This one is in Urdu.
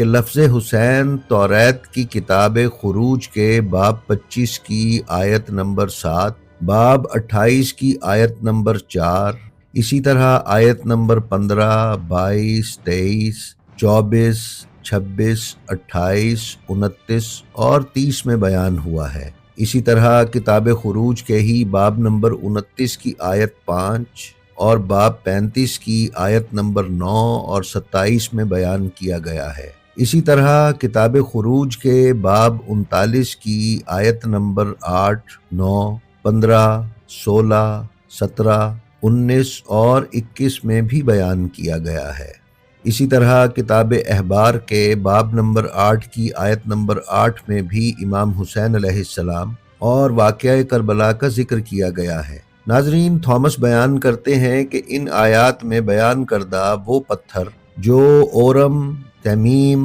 کہ لفظ حسین توریت کی کتاب خروج کے باب 25 کی آیت نمبر 7، باب 28 کی آیت نمبر 4، اسی طرح آیت نمبر 15، 22، 23، 24، 26، 28، 29 اور 30 میں بیان ہوا ہے۔ اسی طرح کتاب خروج کے ہی باب نمبر 29 کی آیت 5 اور باب 35 کی آیت نمبر 9 اور 27 میں بیان کیا گیا ہے۔ اسی طرح کتاب خروج کے باب 39 کی آیت نمبر 8، 9، 15، 16، 17، 19 اور 21 میں بھی بیان کیا گیا ہے۔ اسی طرح کتاب احبار کے باب نمبر 8 کی آیت نمبر 8 میں بھی امام حسین علیہ السلام اور واقعہ کربلا کا ذکر کیا گیا ہے۔ ناظرین، تھامس بیان کرتے ہیں کہ ان آیات میں بیان کردہ وہ پتھر جو اورم، تمیم،